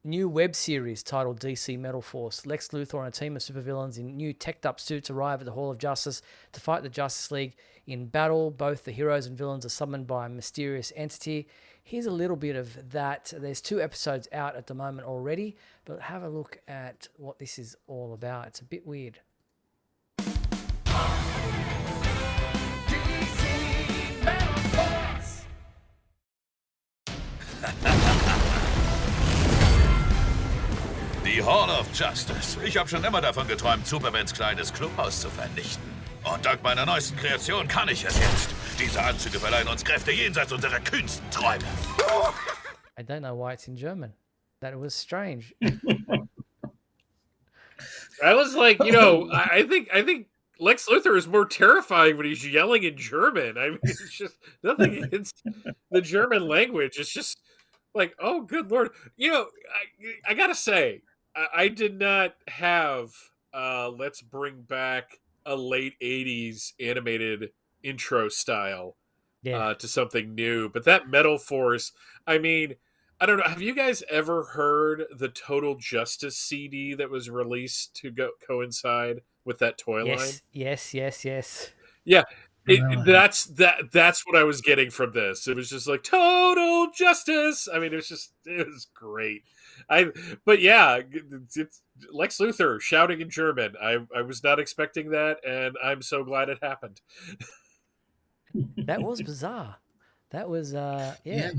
new web series titled DC Metal Force. Lex Luthor and a team of supervillains in new teched-up suits arrive at the Hall of Justice to fight the Justice League in battle. Both the heroes and villains are summoned by a mysterious entity. Here's a little bit of that. There's 2 episodes out at the moment already, but have a look at what this is all about. It's a bit weird. Die Hall of Justice. Ich habe schon immer davon geträumt, Supermans kleines Clubhaus zu vernichten. Und dank meiner neuesten Kreation kann ich es jetzt. Diese Anzüge verleihen uns Kräfte jenseits unserer kühnsten Träume. I don't know why it's in German. That was strange. I was like, I think Lex Luthor is more terrifying when he's yelling in German. I mean, it's just nothing against the German language. It's just like, oh, good Lord. I gotta say, I did not have let's bring back a late 80s animated intro style to something new. But that Metal Force, I mean, I don't know. Have you guys ever heard the Total Justice CD that was released to coincide with that toy line? Yes. Yeah, No, that's what I was getting from this. It was just like Total Justice. I mean, it was great. But yeah, it's Lex Luthor shouting in German. I was not expecting that, and I'm so glad it happened. That was bizarre. That was yeah.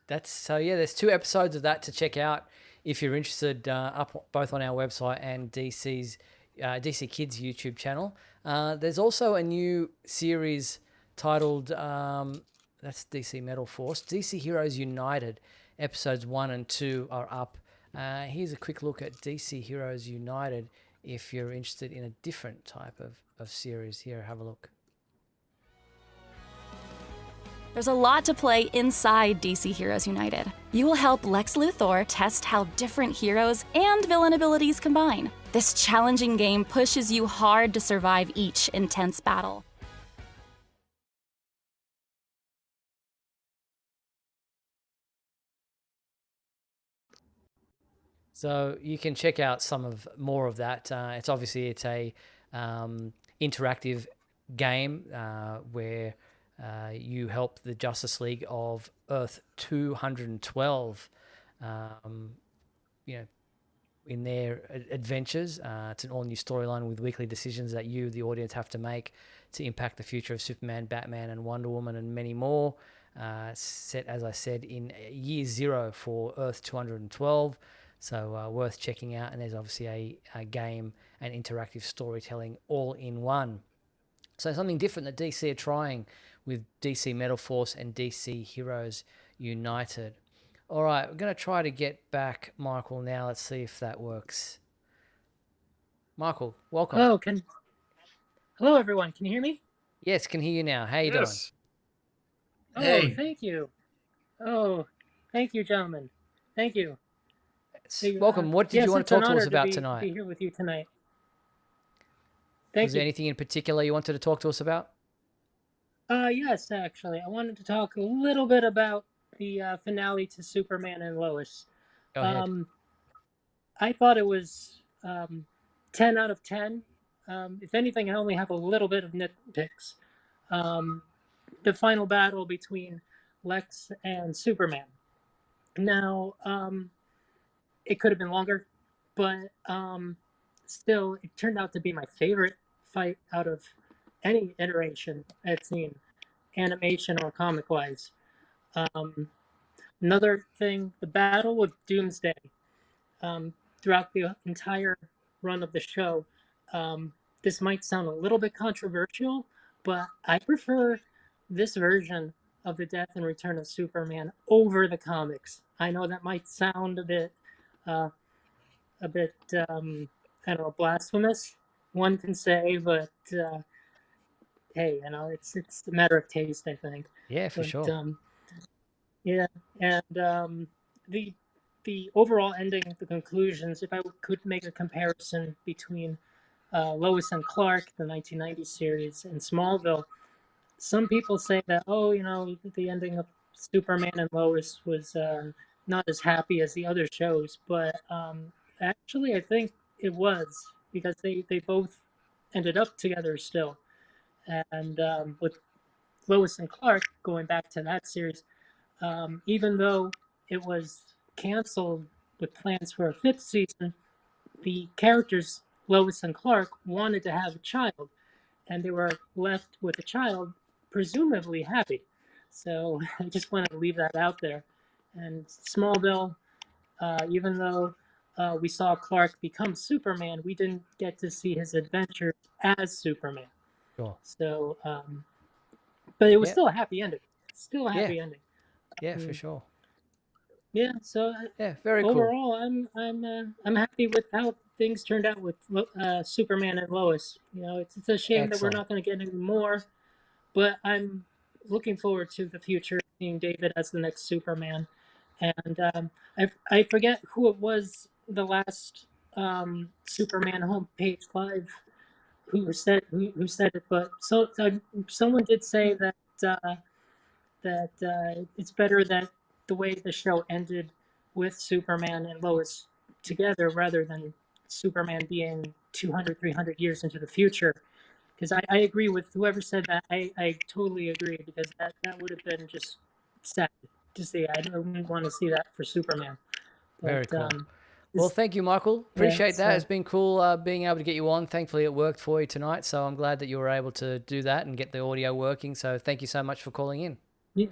That's so yeah. There's 2 episodes of that to check out if you're interested. Up both on our website and DC's DC Kids YouTube channel. There's also a new series titled that's DC Metal Force. DC Heroes United episodes 1 and 2 are up. Here's a quick look at DC Heroes United if you're interested in a different type of series. Here, have a look. There's a lot to play inside DC Heroes United. You will help Lex Luthor test how different heroes and villain abilities combine. This challenging game pushes you hard to survive each intense battle. So you can check out more of that. It's a interactive game where you help the Justice League of Earth 212, in their adventures. It's an all-new storyline with weekly decisions that you, the audience, have to make to impact the future of Superman, Batman, and Wonder Woman, and many more. Set, as I said, in year 0 for Earth 212. So worth checking out. And there's obviously a game and interactive storytelling all in one. So something different that DC are trying with DC Metal Force and DC Heroes United. All right, we're going to try to get back Michael now. Let's see if that works. Michael, welcome. Hello, everyone. Can you hear me? Yes, can hear you now. How you doing? Oh, Hey. thank you. Oh, thank you, gentlemen. Thank you. Welcome. What did you want to talk to us about to tonight? be here with you tonight. Was there anything in particular you wanted to talk to us about? Yes, actually. I wanted to talk a little bit about the finale to Superman and Lois. Go ahead. I thought it was 10 out of 10. If anything, I only have a little bit of nitpicks. The final battle between Lex and Superman. Now, it could have been longer, but still, it turned out to be my favorite fight out of any iteration I've seen, animation or comic-wise. Another thing, the battle with Doomsday. Throughout the entire run of the show, this might sound a little bit controversial, but I prefer this version of the Death and Return of Superman over the comics. I know that might sound a bit I don't know, blasphemous, one can say, but hey, it's a matter of taste, I think. Yeah, for sure. Yeah, and the overall ending, the conclusions, if I could make a comparison between Lois and Clark, the 1990 series, and Smallville, some people say that, the ending of Superman and Lois was not as happy as the other shows, but actually I think it was, because they both ended up together still. And with Lois and Clark, going back to that series, even though it was canceled with plans for a 5th season, the characters Lois and Clark wanted to have a child, and they were left with a child, presumably happy. So I just want to leave that out there. And Smallville, even though we saw Clark become Superman, we didn't get to see his adventures as Superman. Sure. So, but it was still a happy ending. Still a happy ending. Yeah, for sure. Yeah. So yeah, very cool. overall, I'm happy with how things turned out with Superman and Lois. You know, it's a shame that we're Excellent. not going to get any more, but I'm looking forward to the future, seeing David as the next Superman. And I forget who it was, the last Superman homepage live who said it, but someone did say that it's better that the way the show ended with Superman and Lois together rather than Superman being 200, 300 years into the future. Because I agree with whoever said that. I totally agree, because that would have been just sad to see. I wouldn't want to see that for Superman. But, Very cool. Well, thank you, Michael. Appreciate that. It's been cool being able to get you on. Thankfully, it worked for you tonight. So I'm glad that you were able to do that and get the audio working. So thank you so much for calling in. Yeah.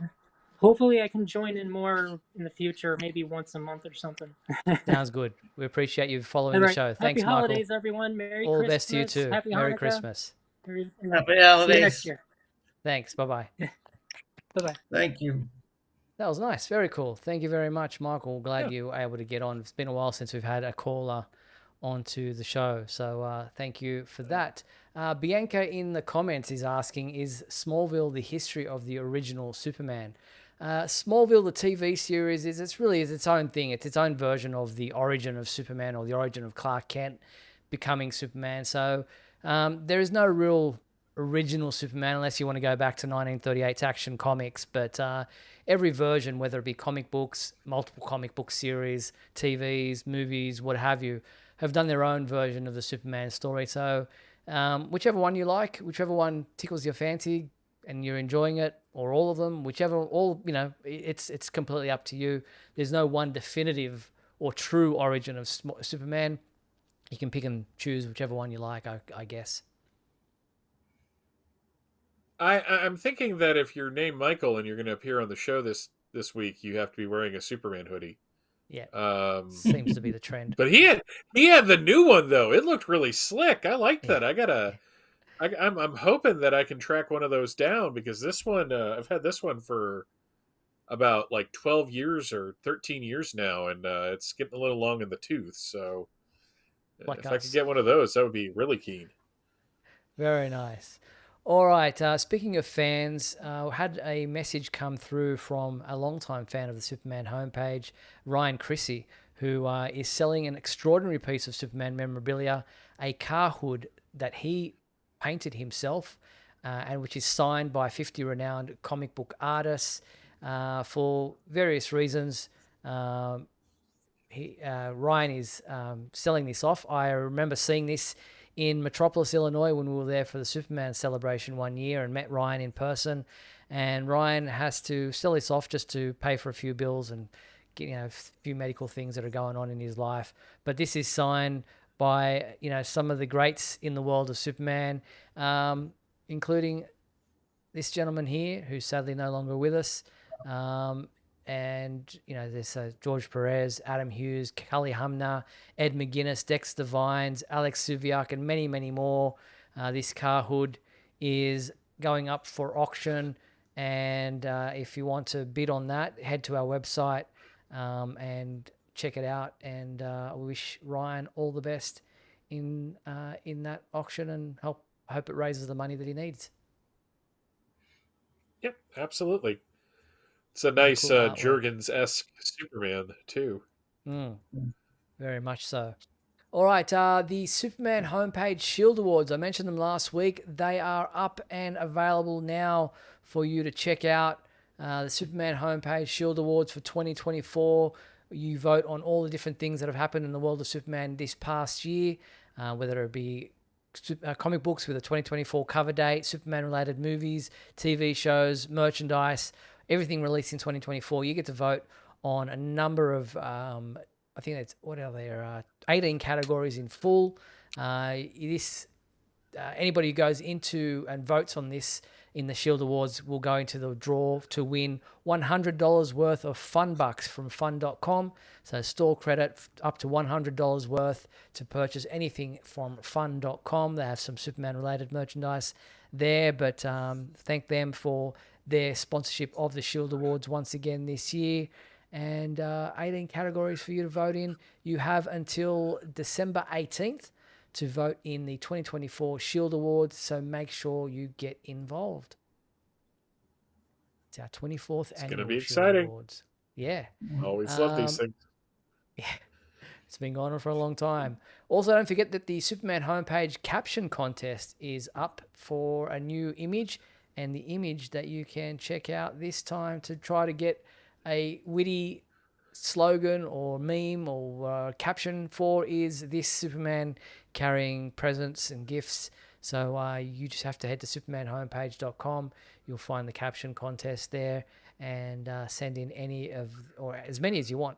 Hopefully, I can join in more in the future, maybe once a month or something. Sounds good. We appreciate you following All the right. show. Thanks, Happy Michael. holidays, everyone. Merry All the Christmas. best to you too. Happy Merry Hanukkah. Christmas. Happy See you holidays. next year. Thanks. Bye-bye. Bye-bye. Thank you. That was nice. Very cool. Thank you very much, Michael. Glad you were able to get on. It's been a while since we've had a caller onto the show. So thank you for that. Bianca in the comments is asking, is Smallville the history of the original Superman? Smallville, the TV series, is its own thing. It's its own version of the origin of Superman, or the origin of Clark Kent becoming Superman. So there is no real original Superman unless you want to go back to 1938's Action Comics. But every version, whether it be comic books, multiple comic book series, TVs, movies, what have you, have done their own version of the Superman story. So whichever one you like, whichever one tickles your fancy and you're enjoying it, or all of them, it's completely up to you. There's no one definitive or true origin of Superman. You can pick and choose whichever one you like, I guess. I'm thinking that if you're named Michael and you're going to appear on the show this week, you have to be wearing a Superman hoodie. Yeah, seems to be the trend. But he had the new one though. It looked really slick. I liked that. I'm hoping that I can track one of those down, because this one I've had this one for about like 12 years or 13 years now, and it's getting a little long in the tooth. So if I could get one of those, that would be really keen. Very nice. All right. Speaking of fans, had a message come through from a longtime fan of the Superman homepage, Ryan Chrissy, who is selling an extraordinary piece of Superman memorabilia, a car hood that he painted himself, and which is signed by 50 renowned comic book artists for various reasons. Ryan is selling this off. I remember seeing this in Metropolis, Illinois, when we were there for the Superman celebration one year and met Ryan in person. And Ryan has to sell this off just to pay for a few bills and get, a few medical things that are going on in his life. But this is signed by, some of the greats in the world of Superman, including this gentleman here, who's sadly no longer with us. And, there's George Perez, Adam Hughes, Cully Humner, Ed McGuinness, Dexter Vines, Alex Suviak, and many, many more. This car hood is going up for auction. And if you want to bid on that, head to our website and check it out. And I wish Ryan all the best in that auction, and hope it raises the money that he needs. Yep, absolutely. It's a nice cool Jurgens-esque Superman, too. Very much so. All right, the Superman homepage Shield Awards, I mentioned them last week. They are up and available now for you to check out. The Superman homepage Shield Awards for 2024. You vote on all the different things that have happened in the world of Superman this past year, whether it be comic books with a 2024 cover date, Superman-related movies, TV shows, merchandise, everything released in 2024. You get to vote on a number of, I think it's, 18 categories in full. Anybody who goes into and votes on this in the Shield Awards will go into the draw to win $100 worth of Fun Bucks from fun.com. So store credit up to $100 worth to purchase anything from fun.com. They have some Superman-related merchandise there, but thank them for their sponsorship of the Shield Awards once again this year. and 18 categories for you to vote in. You have until December 18th to vote in the 2024 Shield Awards, so make sure you get involved. It's our 24th It's annual going to be Shield exciting. Awards. Yeah. Always love these things. Yeah. It's been going on for a long time. Also, don't forget that the Superman homepage caption contest is up for a new image, and the image that you can check out this time to try to get a witty slogan or meme or caption for is this Superman carrying presents and gifts. So you just have to head to supermanhomepage.com. You'll find the caption contest there, and send in any of, or as many as you want,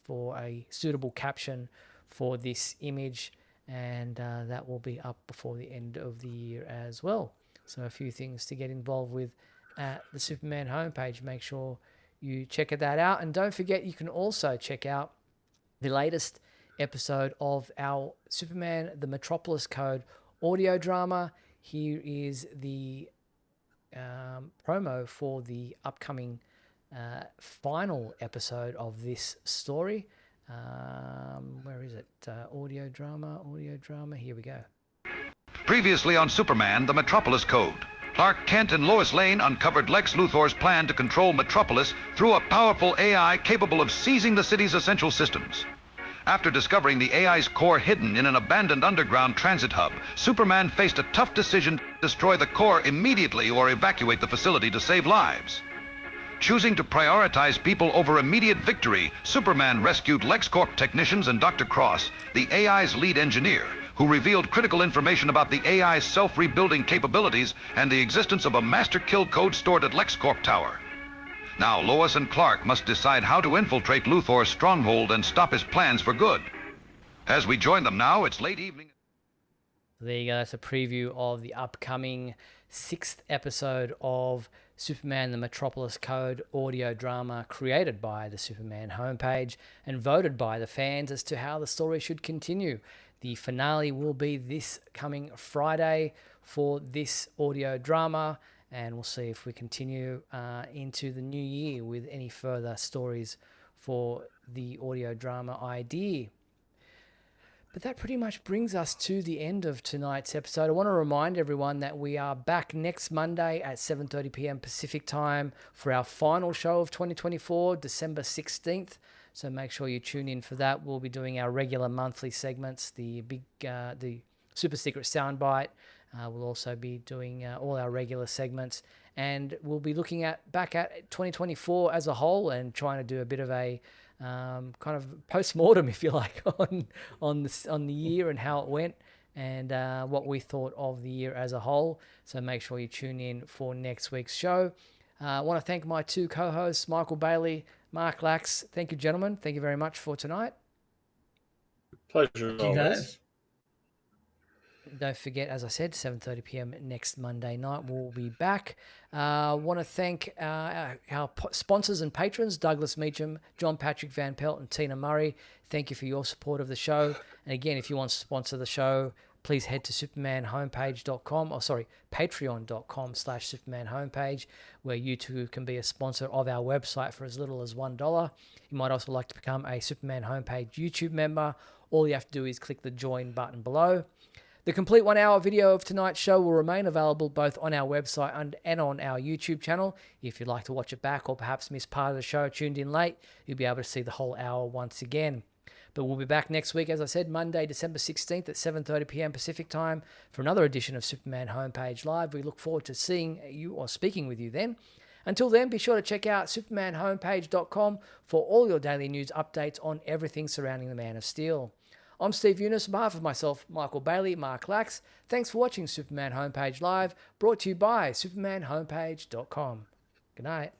for a suitable caption for this image, and that will be up before the end of the year as well. So a few things to get involved with at the Superman homepage. Make sure you check that out, and don't forget you can also check out the latest episode of our Superman the Metropolis Code audio drama. Here is the promo for the upcoming final episode of this story. Where is it? Audio drama. Here we go. Previously on Superman, the Metropolis Code. Clark Kent and Lois Lane uncovered Lex Luthor's plan to control Metropolis through a powerful AI capable of seizing the city's essential systems. After discovering the AI's core hidden in an abandoned underground transit hub, Superman faced a tough decision to destroy the core immediately or evacuate the facility to save lives. Choosing to prioritize people over immediate victory, Superman rescued LexCorp technicians and Dr. Cross, the AI's lead engineer, who revealed critical information about the AI's self-rebuilding capabilities and the existence of a master kill code stored at LexCorp Tower. Now Lois and Clark must decide how to infiltrate Luthor's stronghold and stop his plans for good. As we join them now, it's late evening. There you go. That's a preview of the upcoming 6th episode of Superman the Metropolis Code audio drama, created by the Superman homepage and voted by the fans as to how the story should continue. The finale will be this coming Friday for this audio drama, and we'll see if we continue into the new year with any further stories for the audio drama idea. But that pretty much brings us to the end of tonight's episode. I want to remind everyone that we are back next Monday at 7:30 p.m. Pacific time for our final show of 2024, December 16th. So make sure you tune in for that. We'll be doing our regular monthly segments, the Super Secret Soundbite. We'll also be doing all our regular segments, and we'll be looking back at 2024 as a whole and trying to do a bit of a kind of post-mortem, if you like, on the year and how it went, and what we thought of the year as a whole. So make sure you tune in for next week's show. I want to thank my two co-hosts, Michael Bailey, Mark Lax. Thank you, gentlemen. Thank you very much for tonight. Pleasure. You guys. Don't forget, as I said, 7:30 p.m. next Monday night. We'll be back. Want to thank our sponsors and patrons, Douglas Meacham, John Patrick Van Pelt, and Tina Murray. Thank you for your support of the show. And again, if you want to sponsor the show, please head to patreon.com/Superman homepage, where you too can be a sponsor of our website for as little as $1. You might also like to become a Superman homepage YouTube member. All you have to do is click the join button below. The complete 1-hour video of tonight's show will remain available both on our website and on our YouTube channel. If you'd like to watch it back or perhaps miss part of the show, tuned in late, you'll be able to see the whole hour once again. But we'll be back next week, as I said, Monday, December 16th at 7:30 p.m. Pacific time for another edition of Superman Homepage Live. We look forward to seeing you or speaking with you then. Until then, be sure to check out supermanhomepage.com for all your daily news updates on everything surrounding the Man of Steel. I'm Steve Eunice, on behalf of myself, Michael Bailey, Mark Lax. Thanks for watching Superman Homepage Live, brought to you by supermanhomepage.com. Good night.